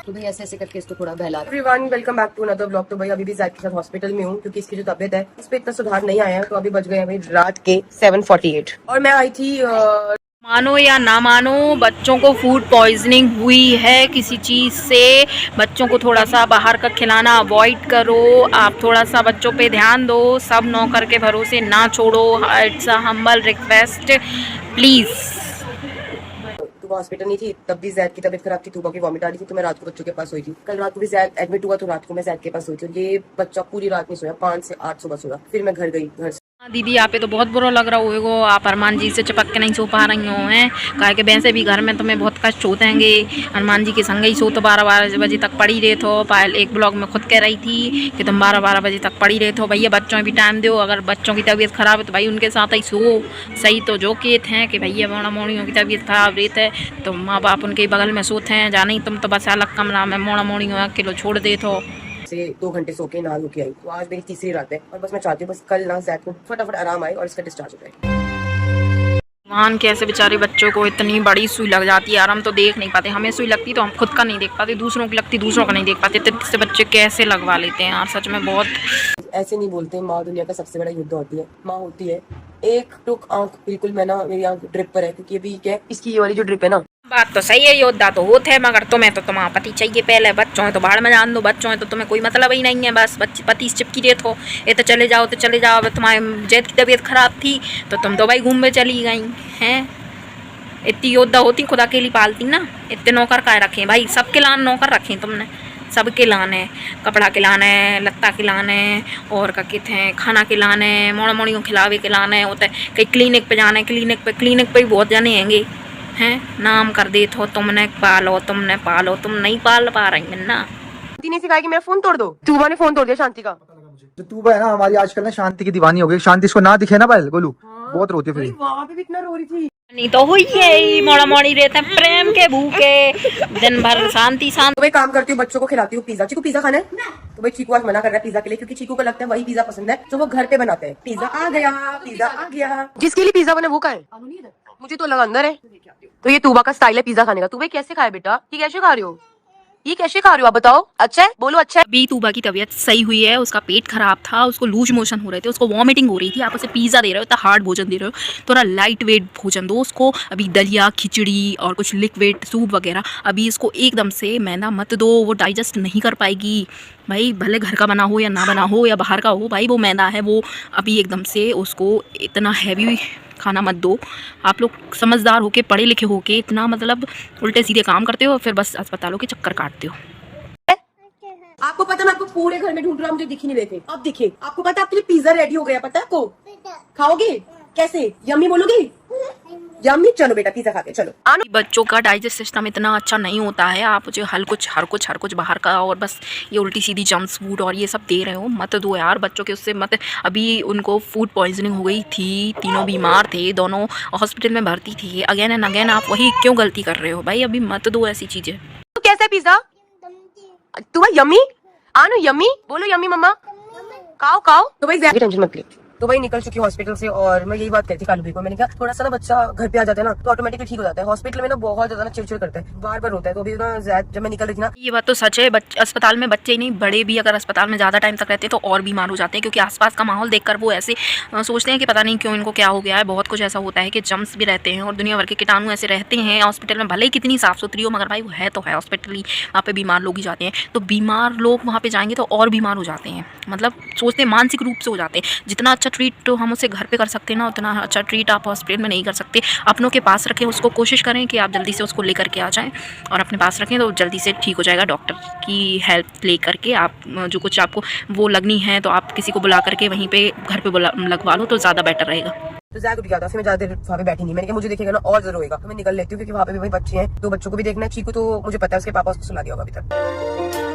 तो भाई ऐसे ऐसे करके इसको थोड़ा बहला। Everyone welcome back to another blog. तो भाई अभी भी ज़ैद के साथ हॉस्पिटल में हूँ क्योंकि इसकी जो तबीयत है इस पे इतना सुधार नहीं आया है। तो अभी बज गए हैं भाई रात के 7:48 और मैं आई थी मानो या ना मानो बच्चों को फूड पॉइजनिंग हुई है किसी चीज़ से। बच्चों को थोड़ा सा बाहर का खिलाना अवॉइड करो। आप थोड़ा सा बच्चों पे ध्यान दो। सब नौकर के भरोसे ना छोड़ो। It's a humble request please. तो हॉस्पिटल नहीं थी तब भी ज़ैद की तबीयत खराब थी, तूबा की वॉमिट आ रही थी। तो मैं रात को बच्चों के पास सोई थी। कल रात को भी ज़ैद एडमिट हुआ तो रात को मैं ज़ैद के पास सोई थी। ये बच्चा पूरी रात नहीं सोया, 5 से 8 सुबह सोया। फिर मैं घर गई। घर हाँ दीदी, आप पे तो बहुत बुरा लग रहा होगा। आप अरमान जी से चिपक के नहीं सो पा रही हो हैं। कहा कि वैसे भी घर में तुम्हें बहुत कष्ट होते हैं। अरमान जी के संग ही सो तो 12 बजे तक पड़ी रहे थो। पायल एक ब्लॉग में खुद कह रही थी कि तुम 12 बजे तक पड़ी रहे थो। भैया बच्चों भी टाइम दो। अगर बच्चों की तबीयत खराब है तो भाई उनके साथ ही सो। सही तो जो कहते हैं कि भैया मोड़ा मोड़ियों की तबीयत खराब रहती है तो माँ बाप उनके बगल में सोते हैं। जा नहीं तुम तो बस अलग कमरा में मोड़ा मोड़ियों अकेलो छोड़ दे थो। से 2 घंटे सो के नहा धो के आई। तो आज मेरी तीसरी रात है और बस मैं चाहती हूँ बस कल ना ज़ैद को फटाफट आराम आए और इसका डिस्चार्ज हो जाए। भगवान कैसे बेचारे बच्चों को इतनी बड़ी सुई लग जाती है यार। हम तो देख नहीं पाते। हमें सुई लगती तो हम खुद का नहीं देख पाते, दूसरों की लगती दूसरों का नहीं देख पाते। तो इससे बच्चे कैसे लगवा लेते हैं यार, सच में बहुत। ऐसे नहीं बोलते माँ दुनिया का सबसे बड़ा युद्ध होती है। माँ होती है एक टुक आंख बिल्कुल। मैं ना मेरी आंख ड्रिप पर है क्योंकि अभी क्या है इसकी ये वाली जो ड्रिप है ना। बात तो सही है, योद्धा तो होते हैं मगर तुम्हें तो तुम्हारा पति चाहिए पहले। बच्चों है तो बाहर में जान दो। बच्चों है तो तुम्हें कोई मतलब ही नहीं है। बस बच्चे पति से चिपकी रहे हो। ये तो चले जाओ तो चले जाओ। तुम्हारे जैद की तबीयत खराब थी तो तुम तो भाई घूमने चली गई हैं। इतनी योद्धा होती खुद अकेली पालती ना। इतने नौकर काय रखे भाई, सबके लान नौकर रखे तुमने। सबके लाने कपड़ा के लाने, लत्ता के लाने और क्या कहते हैं खाना के लाने, मोड़ा मोड़ियों खिलावे के लाने होता है। कहीं क्लिनिक पे जाना है, क्लिनिक पे भी बहुत जाने हैंगे हैं। नाम कर दे तो तुमने पालो तुम नहीं पाल पा रही है ना। शांति ने सिखाया कि मेरा फोन तोड़ दो। तूबा ने फोन तोड़ दिया शांति का। जो तूबा है ना हमारी आजकल ना शांति की दीवानी हो गई। शांति इसको ना दिखे ना पायल गोलू बहुत रोती है फिर। वहाँ पे भी इतना रो रही थी। नहीं तो हुई है मोड़ा मोड़ी रहते हैं प्रेम के भूखे दिन भर शांति। तो भाई काम करती हूँ, बच्चों को खिलाती हूँ पिज्जा। चीकू पिज्जा खाना है तो भाई चीकू आज मना कर रहा है पिज्जा के लिए क्योंकि चीकू को लगता है वही पिज्जा पसंद है जो वो घर पे बनाते हैं। पिज्जा आ गया। जिसके लिए पिज्जा बने वो का है मुझे तो लगा अंदर है। तो ये तूबा का स्टाइल है पिज्जा खाने का। तू भाई कैसे खाए बेटा? ये कैसे खा रहे हो? ये कैसे खा रहे हो आप बताओ? अच्छा है बोलो अच्छा है। अभी तूबा की तबीयत सही हुई है। उसका पेट खराब था, उसको लूज मोशन हो रहे थे, उसको वॉमिटिंग हो रही थी। आप उसे पिज्जा दे रहे हो, इतना हार्ड भोजन दे रहे हो, थोड़ा लाइट वेट भोजन दो उसको। अभी दलिया खिचड़ी और कुछ लिक्विड सूप वगैरह। अभी इसको एकदम से मैदा मत दो, वो डाइजेस्ट नहीं कर पाएगी भाई। भले घर का बना हो या ना बना हो या बाहर का हो भाई, वो मैदा है वो। अभी एकदम से उसको इतना हैवी खाना मत दो। आप लोग समझदार होके पढ़े लिखे होके इतना मतलब उल्टे सीधे काम करते हो फिर बस अस्पतालों के चक्कर काटते हो। आपको पता मैं आपको पूरे घर में ढूंढ रहा हूँ, मुझे दिख ही नहीं रहे थे। अब दिखे। आपको पता आपके लिए पिज्जा रेडी हो गया, पता है आपको? खाओगे कैसे? यम्मी बोलोगे? यम्मी। चलो बेटा पिज्जा खा के चलो। बच्चों का डाइजेस्ट सिस्टम इतना अच्छा नहीं होता है। आप मुझे हर कुछ बाहर का और बस ये उल्टी सीधी जंक फूड और ये सब दे रहे हो। मत दो यार बच्चों के उससे मत। अभी उनको फूड पॉइजनिंग हो गई थी, तीनों बीमार थे, दोनों हॉस्पिटल में भर्ती थी। अगेन एंड अगेन आप वही क्यों गलती कर रहे हो भाई? अभी मत दो ऐसी चीजें। तो कैसा है पिज्जा? तू भाई यम्मी आनो यम्मी बोलो यम्मी मम्मा खाओ। तो भाई टेंशन मत ले। तो भाई निकल चुकी हॉस्पिटल से और मैं यही बात कहती कालू भाई को। मैंने कहा थोड़ा सा ना बच्चा घर पे आ जाता है ना तो ऑटोमेटिकली ठीक हो जाता है। हॉस्पिटल में ना बहुत ज्यादा ना चिड़चिड़ करता है, बार बार होता है। तो अभी ना ज़ैद जब मैं निकल रही थी ना। ये बात तो सच है। अस्पताल में बच्चे ही नहीं बड़े भी अगर अस्पताल में ज़्यादा टाइम तक रहते हैं तो और बीमार हो जाते हैं क्योंकि आसपास का माहौल देखकर वो ऐसे सोचते हैं कि पता नहीं क्यों इनको क्या हो गया है। बहुत कुछ ऐसा होता है कि जम्स भी रहते हैं और दुनिया भर के कीटाणु ऐसे रहते हैं हॉस्पिटल में। भले ही कितनी साफ सुथरी हो मगर भाई वो है तो है हॉस्पिटल ही। वहाँ पे बीमार लोग ही जाते हैं तो बीमार लोग वहाँ पे जाएंगे तो और बीमार हो जाते हैं। मतलब सोचते हैं मानसिक रूप से हो जाते हैं। जितना अच्छा ट्रीट तो हम उसे घर पे कर सकते हैं ना उतना अच्छा ट्रीट आप हॉस्पिटल में नहीं कर सकते। अपनों के पास रखें उसको, कोशिश करें कि आप जल्दी से उसको लेकर के आ जाएं और अपने पास रखें तो जल्दी से ठीक हो जाएगा। डॉक्टर की हेल्प ले करके आप जो कुछ आपको वो लगनी है तो आप किसी को बुला करके वहीं पे घर पे लगवा लो तो ज़्यादा बेटर रहेगा। तो ज़ैद उठ गया था, मैं ज्यादा देर वहाँ पे बैठी नहीं। मैंने कहा मुझे देखेगा ना और जरूर होगा तो मैं निकल लेती हूँ क्योंकि वहाँ पे भी वही बच्चे हैं। 2 बच्चों को भी देखना है। चीकू तो मुझे पता है उसके पापा उसको सुला दिया होगा अभी तक।